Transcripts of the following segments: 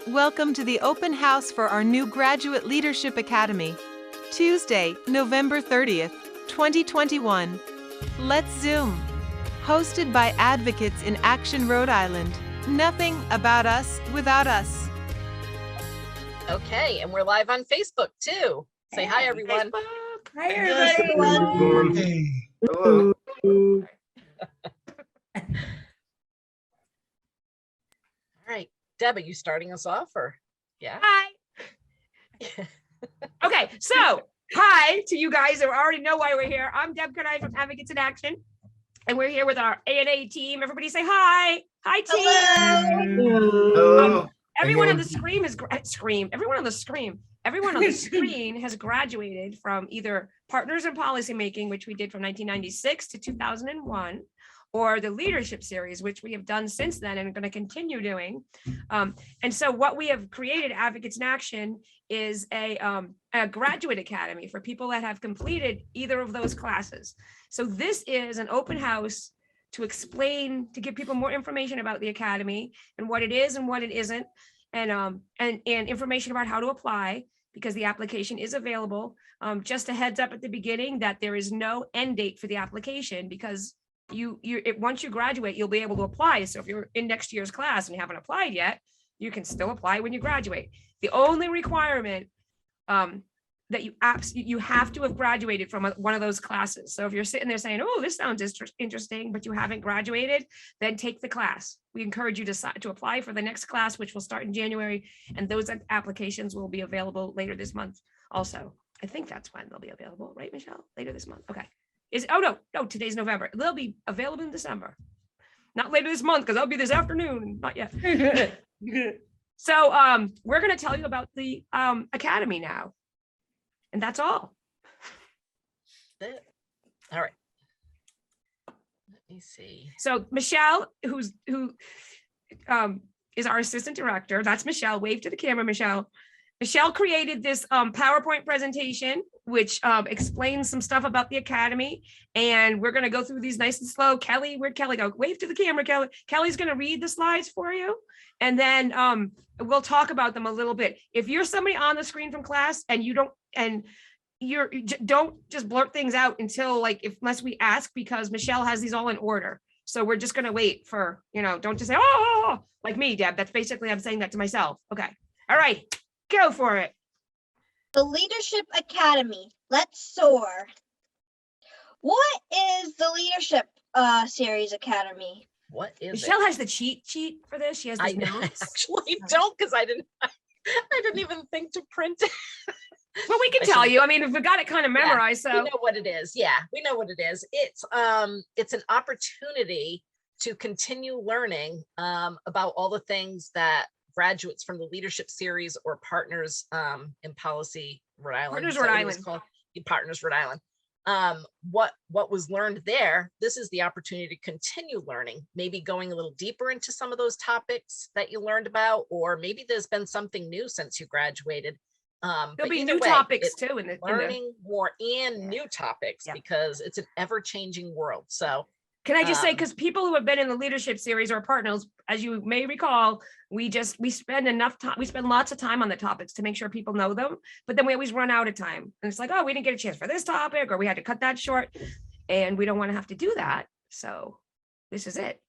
Welcome to the open house for our new Graduate Leadership Academy. Tuesday, November 30th, 2021. Let's Zoom. Hosted by Advocates in Action, Rhode Island. Nothing about us without us. Okay, and we're live on Facebook too. Say hi, everyone. Facebook. Hi, everyone. Hey. Hello. All right, Deb, are you starting us off or? Yeah. Hi. Okay, so hi to you guys who already know why we're here. I'm Deb Knight from Advocates in Action, and we're here with our A&A team. Everybody say hi. Hi, team. Hello. Everyone on the screen Everyone on the screen has graduated from either Partners in Policymaking, which we did from 1996 to 2001, or the Leadership Series, which we have done since then and are going to continue doing. And so what we have created, Advocates in Action, is a graduate academy for people that have completed either of those classes. So this is an open house to explain, to give people more information about the academy and what it is and what it isn't, and information about how to apply, because the application is available. Just a heads up at the beginning that there is no end date for the application, because once you graduate, you'll be able to apply. So if you're in next year's class and you haven't applied yet, you can still apply when you graduate. The only requirement that you have to have graduated from one of those classes. So if you're sitting there saying, oh, this sounds interesting, but you haven't graduated, then take the class. We encourage you to apply for the next class, which will start in January. And those applications will be available later this month also. I think that's when they'll be available, right, Michelle? Later this month. Okay. No, today's November. They'll be available in December. Not later this month, because that'll be this afternoon. Not yet. So we're going to tell you about the academy now. And that's all. All right. Let me see. So Michelle, who is our assistant director, that's Michelle. Wave to the camera, Michelle. Michelle created this PowerPoint presentation, which explains some stuff about the academy. And we're going to go through these nice and slow. Kelly, where'd Kelly go? Wave to the camera, Kelly. Kelly's going to read the slides for you. And then we'll talk about them a little bit. If you're somebody on the screen from class and you don't just blurt things out until unless we ask, because Michelle has these all in order. So we're just going to wait for, don't just say, oh, like me, Deb. That's basically, I'm saying that to myself. Okay. All right. Go for it. The Leadership Academy. Let's soar. What is the Leadership Series Academy? What is Michelle has the cheat sheet for this. She has these notes. Actually don't, because I didn't even think to print it. Well, we can tell you. I mean, if we got it kind of memorized, we know what it is. Yeah, we know what it is. It's an opportunity to continue learning about all the things that graduates from the Leadership Series or Partners in Policy Rhode Island. Partners Rhode Island. Partners Rhode Island. What was learned there, this is the opportunity to continue learning, maybe going a little deeper into some of those topics that you learned about, or maybe there's been something new since you graduated. There'll be new topics too in the learning more and new topips, because it's an ever-changing world. So can I just say, because people who have been in the Leadership Series or Partners, as you may recall, we spend enough time, we spend lots of time on the topics to make sure people know them, but then we always run out of time. And it's like, oh, we didn't get a chance for this topic, or we had to cut that short, and we don't want to have to do that. So this is it.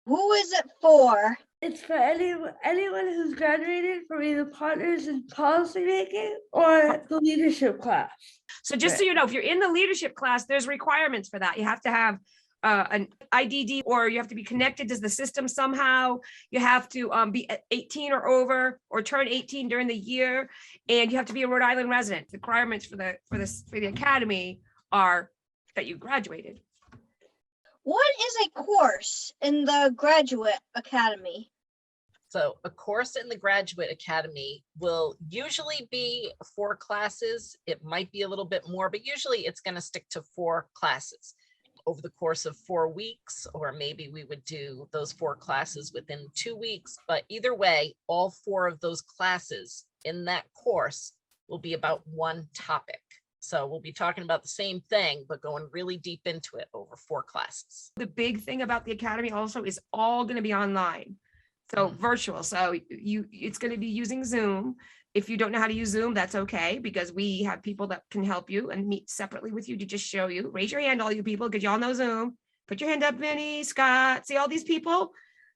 Who is it for? It's for anyone who's graduated from either Partners in Policymaking or the Leadership class. So just so you know, if you're in the Leadership class, there's requirements for that. You have to have an IDD, or you have to be connected to the system somehow. You have to be 18 or over, or turn 18 during the year, and you have to be a Rhode Island resident. The requirements for the academy are that you graduated. What is a course in the Graduate Academy? So a course in the Graduate Academy will usually be 4 classes. It might be a little bit more, but usually it's going to stick to 4 classes over the course of 4 weeks, or maybe we would do those 4 classes within 2 weeks. But either way, all 4 of those classes in that course will be about one topic. So we'll be talking about the same thing, but going really deep into it over 4 classes. The big thing about the academy also is all going to be online. So virtual. So it's going to be using Zoom. If you don't know how to use Zoom, that's okay, because we have people that can help you and meet separately with you to just show you. Raise your hand, all you people, because y'all know Zoom. Put your hand up, Vinny, Scott. See all these people?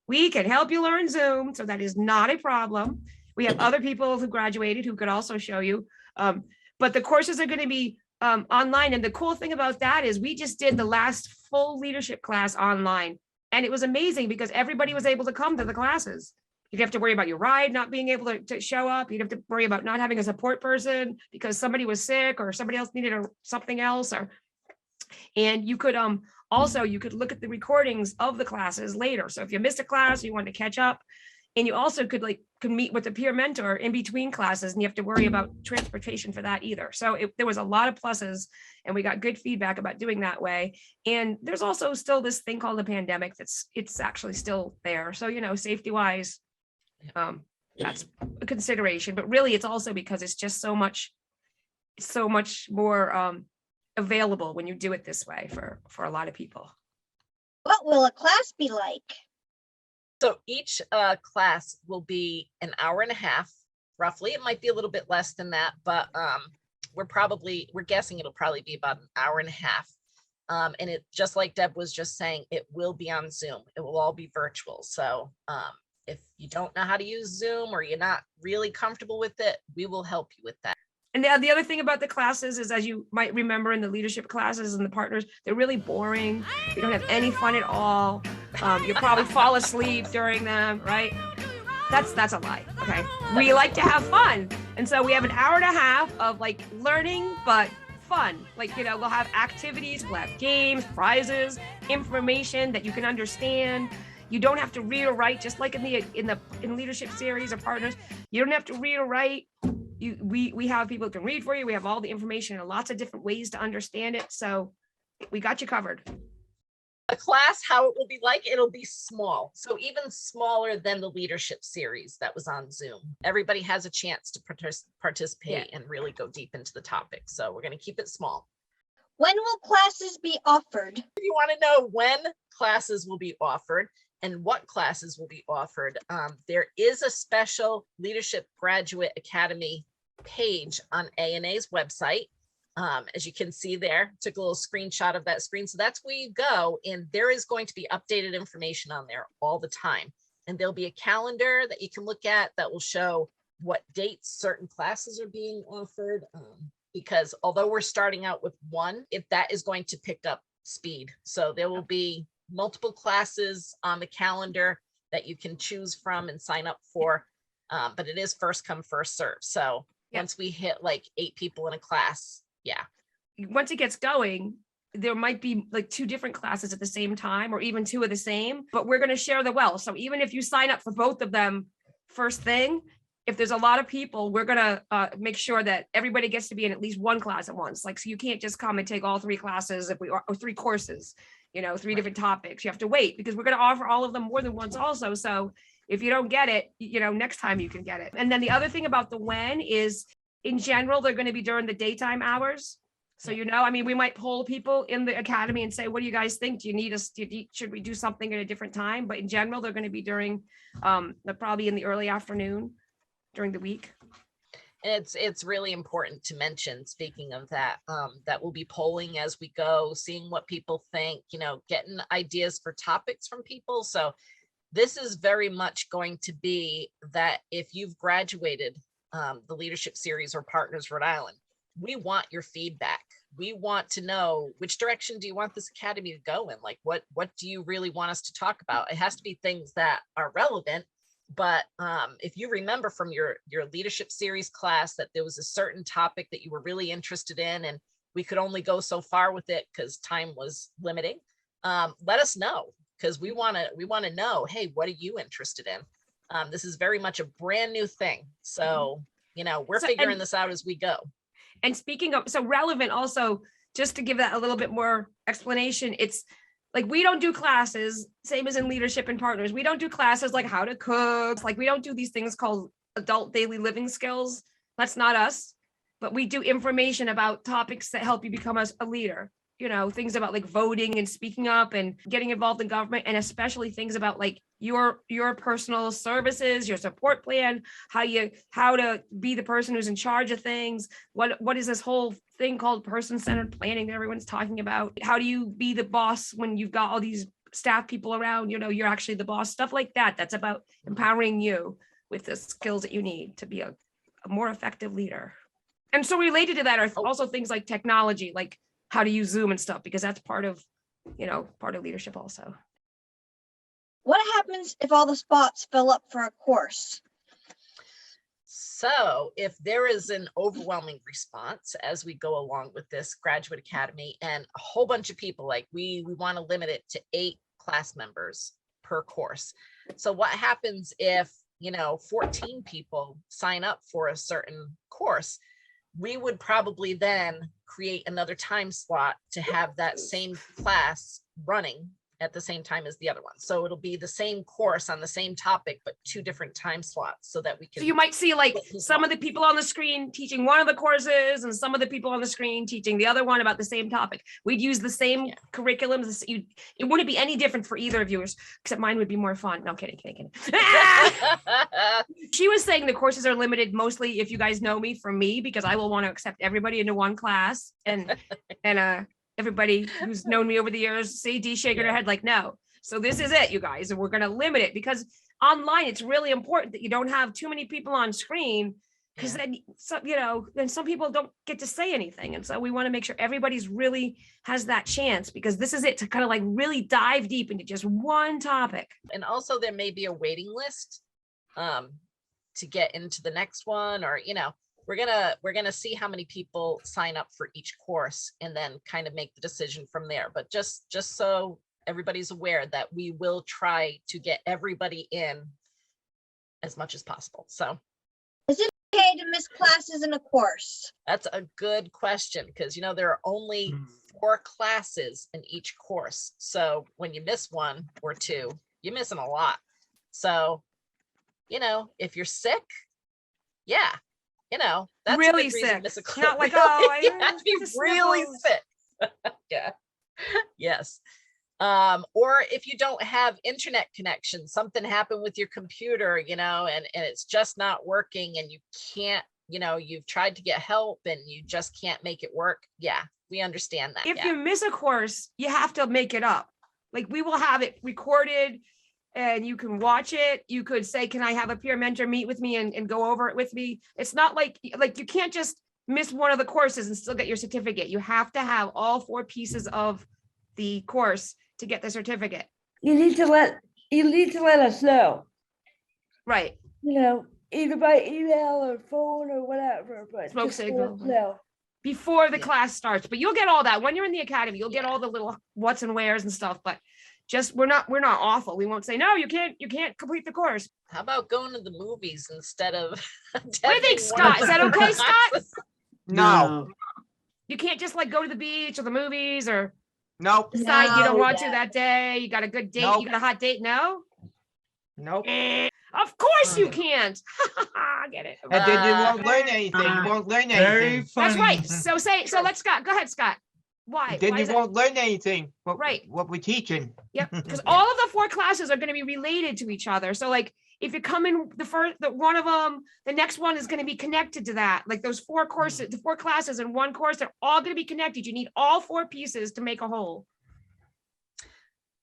We can help you learn Zoom. So that is not a problem. We have other people who graduated who could also show you. But the courses are going to be online. And the cool thing about that is we just did the last full leadership class online. And it was amazing because everybody was able to come to the classes. You didn't have to worry about your ride not being able to show up. You didn't have to worry about not having a support person because somebody was sick or somebody else needed something else. And you could also, you could look at the recordings of the classes later. So if you missed a class, you wanted to catch up, and you also could meet with a peer mentor in between classes, and you have to worry about transportation for that either. So there was a lot of pluses, and we got good feedback about doing that way. And there's also still this thing called the pandemic it's actually still there. So, safety wise, that's a consideration, but really it's also because it's just so much more available when you do it this way for a lot of people. What will a class be like? So each class will be an hour and a half, roughly. It might be a little bit less than that, but we're guessing it'll probably be about an hour and a half. And it, just like Deb was just saying, it will be on Zoom. It will all be virtual. So if you don't know how to use Zoom or you're not really comfortable with it, we will help you with that. And the other thing about the classes is, as you might remember in the leadership classes and the partners, they're really boring. You don't have any fun at all. You'll probably fall asleep during them, right? That's a lie, okay? We like to have fun. And so we have an hour and a half of learning, but fun. We'll have activities, we'll have games, prizes, information that you can understand. You don't have to read or write, just like in leadership series or partners. You don't have to read or write. We have people who can read for you. We have all the information and lots of different ways to understand it. So we got you covered. A class, how it will be like, it'll be small. So even smaller than the leadership series that was on Zoom. Everybody has a chance to participate and really go deep into the topic. So we're going to keep it small. When will classes be offered? If you want to know when classes will be offered and what classes will be offered, there is a special Leadership Graduate Academy page on ANA's website. As you can see there, took a little screenshot of that screen. So that's where you go, and there is going to be updated information on there all the time. And there'll be a calendar that you can look at that will show what dates certain classes are being offered. Because although we're starting out with one, if that is going to pick up speed. So there will be multiple classes on the calendar that you can choose from and sign up for. But it is first come, first serve. So once we hit 8 people in a class, once it gets going, there might be 2 different classes at the same time, or even 2 of the same, but we're going to share the wealth. So even if you sign up for both of them first thing, if there's a lot of people, we're going to make sure that everybody gets to be in at least one class at once. So you can't just come and take all 3 classes or 3 courses, 3 different topics. You have to wait, because we're going to offer all of them more than once also. So if you don't get it, next time you can get it. And then the other thing about the when is, in general, they're going to be during the daytime hours. So, we might poll people in the academy and say, what do you guys think? Do you need us? Should we do something at a different time? But in general, they're going to be during, probably in the early afternoon during the week. It's really important to mention, speaking of that, that we'll be polling as we go, seeing what people think, getting ideas for topics from people. So this is very much going to be that if you've graduated the leadership series or Partners Rhode Island, we want your feedback. We want to know, which direction do you want this academy to go in? What do you really want us to talk about? It has to be things that are relevant. But if you remember from your leadership series class that there was a certain topic that you were really interested in, and we could only go so far with it because time was limiting, let us know, because we want to know, hey, what are you interested in? This is very much a brand new thing. So, we're figuring this out as we go. And speaking of, so relevant also, just to give that a little bit more explanation, it's we don't do classes, same as in leadership and partners. We don't do classes like how to cook. We don't do these things called adult daily living skills. That's not us. But we do information about topics that help you become a leader. things about like voting and speaking up and getting involved in government, and especially things about like your personal services, your support plan, how to be the person who's in charge of things. What is this whole thing called person-centered planning that everyone's talking about? How do you be the boss when you've got all these staff people around? You're actually the boss. Stuff like that. That's about empowering you with the skills that you need to be a more effective leader. And so related to that are also things like technology, like how to use Zoom and stuff, because that's part of leadership also. What happens if all the spots fill up for a course? So if there is an overwhelming response as we go along with this graduate academy and a whole bunch of people, like we want to limit it to 8 class members per course. So what happens if 14 people sign up for a certain course? We would probably then create another time slot to have that same class running at the same time as the other one. So it'll be the same course on the same topic, but 2 different time slots so that we can. So you might see like some of the people on the screen teaching one of the courses and some of the people on the screen teaching the other one about the same topic. We'd use the same curriculums. It wouldn't be any different for either of yours, except mine would be more fun. No, kidding. She was saying the courses are limited mostly, if you guys know me, from me, because I will want to accept everybody into one class, and everybody who's known me over the years, see Dee shaking her head like, no. So this is it, you guys, and we're going to limit it, because online, it's really important that you don't have too many people on screen, because then some people don't get to say anything. And so we want to make sure everybody's really has that chance, because this is it, to kind of like really dive deep into just one topic. And also there may be a waiting list to get into the next one, or, we're gonna see how many people sign up for each course and then kind of make the decision from there. But just so everybody's aware that we will try to get everybody in as much as possible. So Is it okay to miss classes in a course? that's a good question, because there are only 4 classes in each course. So when you miss 1 or 2, you're missing a lot. So if you're sick, that's really a good reason to sick. miss a class. Not like, you have to be really sick. Yeah. Yes. Or if you don't have internet connection, something happened with your computer, and it's just not working, and you can't, you've tried to get help and you just can't make it work. Yeah, we understand that. If you miss a course, you have to make it up. Like, we will have it recorded and you can watch it. You could say, can I have a peer mentor meet with me and go over it with me? It's not like you can't just miss one of the courses and still get your certificate. You have to have all 4 pieces of the course to get the certificate. You need to let us know. Right. Either by email or phone or whatever, but Smoke just let signal. us know. Before the class starts, but you'll get all that when you're in the academy. You'll get all the little what's and wheres and stuff, but just we're not awful. We won't say, no, you can't complete the course. How about going to the movies instead of What do you think, Scott? Is that okay, Scott? No. You can't just like go to the beach or the movies or Nope. decide you don't want to No. that day. You got a good date. Nope. You got a hot date. No. Nope. Of course you can't. Get it. And then you won't learn anything. You won't learn Very anything. That's funny. right. So let's Scott. Go ahead, Scott. Why? Then Why you is that? won't learn anything. Right. What we're teaching. Yep. Because all of the 4 classes are going to be related to each other. So like if you come in the one of them, the next one is going to be connected to that. Like those 4 courses, the 4 classes in one course, they're all going to be connected. You need all 4 pieces to make a whole.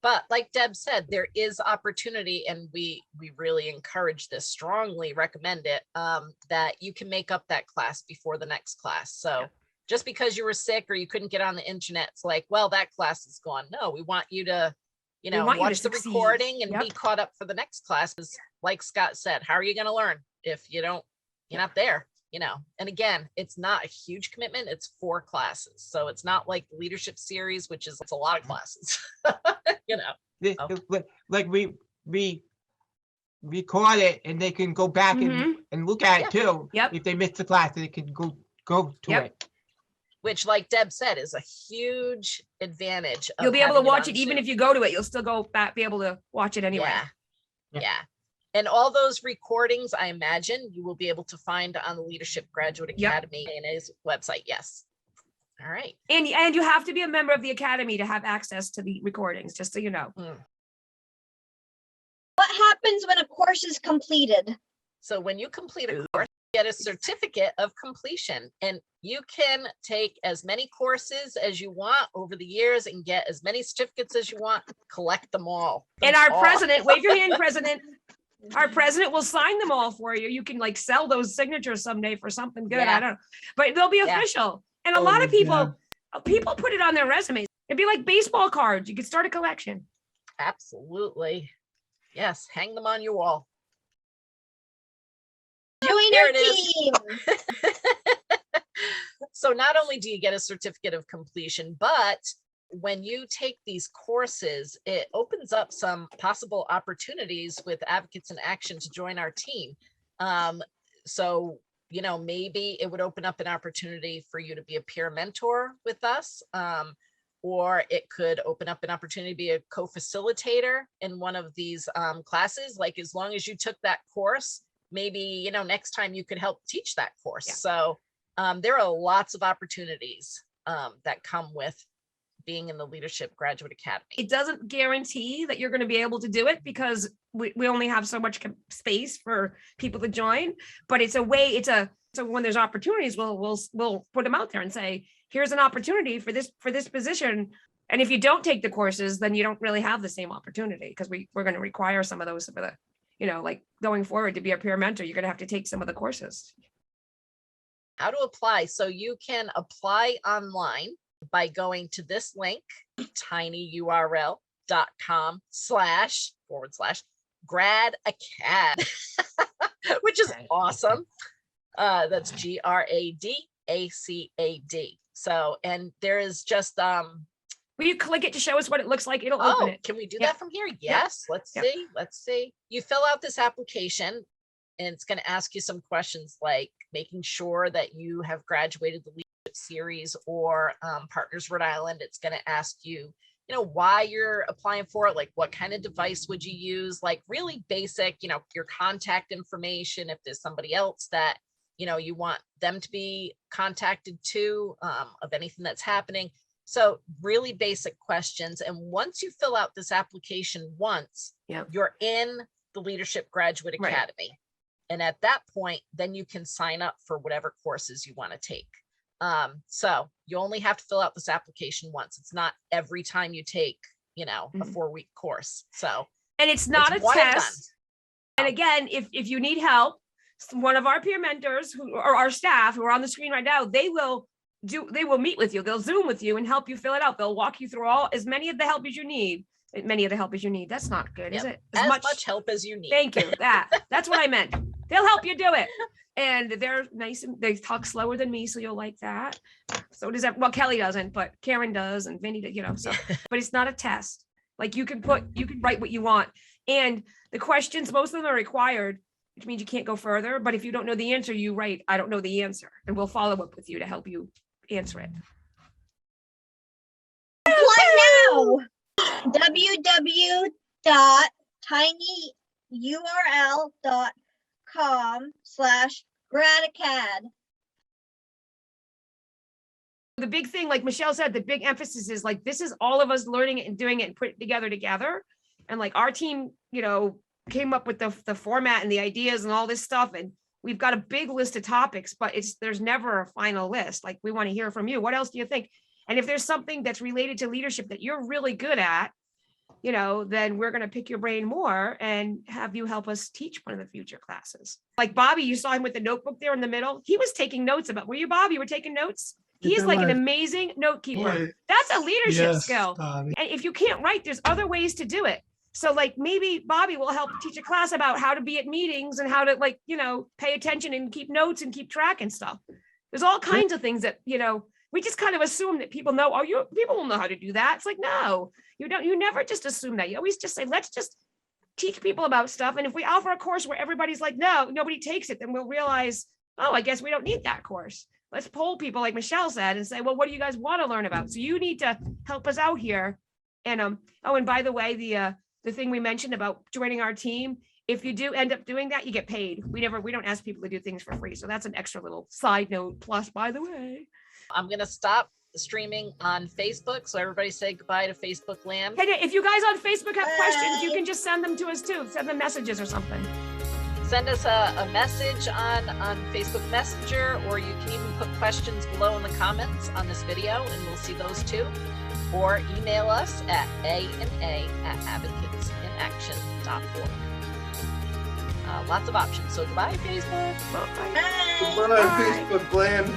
But like Deb said, there is opportunity, and we really encourage this, strongly recommend it, that you can make up that class before the next class. So just because you were sick or you couldn't get on the internet, it's like, well, that class is gone. No, we want you to, watch the succeed. recording and Yep. be caught up for the next class. Because like Scott said, how are you going to learn if you're not there? And again, it's not a huge commitment. It's 4 classes. So it's not like the leadership series, which is, it's a lot of classes, Like we record it, and they can go back and look at it too. Yep. If they missed the class, they can go to Yep. it. which like Deb said, is a huge advantage. of You'll be able to having watch on it even Zoom. if you go to it. You'll still go back, be able to watch it anyway. Yeah. Yeah. And all those recordings, I imagine you will be able to find on the Leadership Graduate Yep. Academy and his website. Yes. All right. And you have to be a member of the academy to have access to the recordings, just so you know. What happens when a course is completed? So when you complete a course, you get a certificate of completion, and you can take as many courses as you want over the years and get as many certificates as you want, collect them all. And our president, wave your hand, president. Our president will sign them all for you. You can like sell those signatures someday for something good. Yeah. I don't know, but they'll be official. And a lot of people put it on their resumes. It'd be like baseball cards. You could start a collection. Absolutely. Yes, hang them on your wall. Join There our it is. team. So not only do you get a certificate of completion, but when you take these courses, it opens up some possible opportunities with Advocates in Action to join our team. So, you know, maybe it would open up an opportunity for you to be a peer mentor with us. Or it could open up an opportunity to be a co-facilitator in one of these classes. Like, as long as you took that course, maybe, you know, next time you could help teach that course. Yeah. So there are lots of opportunities that come with being in the Leadership Graduate Academy. It doesn't guarantee that you're going to be able to do it because we only have so much space for people to join, but it's a way, so when there's opportunities, we'll put them out there and say, here's an opportunity for this position. And if you don't take the courses, then you don't really have the same opportunity, because we're going to require some of those for the, you know, like going forward to be a peer mentor, you're going to have to take some of the courses. How to apply. So you can apply online by going to this link, tinyurl.com//gradacad, which is awesome. That's GRADACAD. So, and there is just Will you click it to show us what it looks like? It'll open it. Can we do Yeah. that from here? Yes. Let's see. Let's see. You fill out this application, and it's going to ask you some questions like making sure that you have graduated the Leadership Series or Partners Rhode Island. It's going to ask you, you know, why you're applying for it, like what kind of device would you use, like really basic, you know, your contact information, if there's somebody else that, you know, you want them to be contacted to of anything that's happening. So really basic questions. And once you fill out this application once, you're in the Leadership Graduate Academy. And at that point, then you can sign up for whatever courses you want to take. So you only have to fill out this application once. It's not every time you take, you know, a 4-week course. So, and it's not a one and test. And again, if you need help, one of our peer mentors or our staff who are on the screen right now, they will meet with you. They'll Zoom with you and help you fill it out. They'll walk you through as many of the help as you need. Many of the help as you need. That's not good, is it? As much help as you need. Thank you. That's what I meant. They'll help you do it. And they're nice and they talk slower than me, so you'll like that. So does that. Well, Kelly doesn't, but Karen does, and Vinny, you know. So, but it's not a test. Like you can write what you want, and the questions, most of them are required, which means you can't go further. But if you don't know the answer, you write, I don't know the answer, and we'll follow up with you to help you answer it. Apply now. www.tinyurl.com/gradacad. The big thing, like Michelle said, the big emphasis is like, this is all of us learning it and doing it and putting it together. And like our team, you know, came up with the format and the ideas and all this stuff. And we've got a big list of topics, but there's never a final list. Like, we want to hear from you. What else do you think? And if there's something that's related to leadership that you're really good at, you know, then we're going to pick your brain more and have you help us teach one of the future classes. Like Bobby, you saw him with the notebook there in the middle. He was taking notes were you, Bobby? You were taking notes? He is like an amazing note keeper. That's a leadership skill. Bobby. And if you can't write, there's other ways to do it. So like maybe Bobby will help teach a class about how to be at meetings and how to, like, you know, pay attention and keep notes and keep track and stuff. There's all kinds of things that, you know, we just kind of assume that people know, people will know how to do that. It's like, no, you never just assume that. You always just say, let's just teach people about stuff. And if we offer a course where everybody's like, no, nobody takes it, then we'll realize, oh, I guess we don't need that course. Let's poll people like Michelle said and say, well, what do you guys want to learn about? So you need to help us out here. And, and by the way, the thing we mentioned about joining our team, if you do end up doing that, you get paid. We don't ask people to do things for free. So that's an extra little side note plus, by the way. I'm going to stop streaming on Facebook. So everybody say goodbye to Facebook land. Hey, if you guys on Facebook have questions, you can just send them to us too. Send them messages or something. Send us a message on Facebook Messenger, or you can even put questions below in the comments on this video, and we'll see those too. Or email us at a&a@advocatesinaction.org. Lots of options. So goodbye, Facebook. Bye. Bye. Goodbye, Facebook land.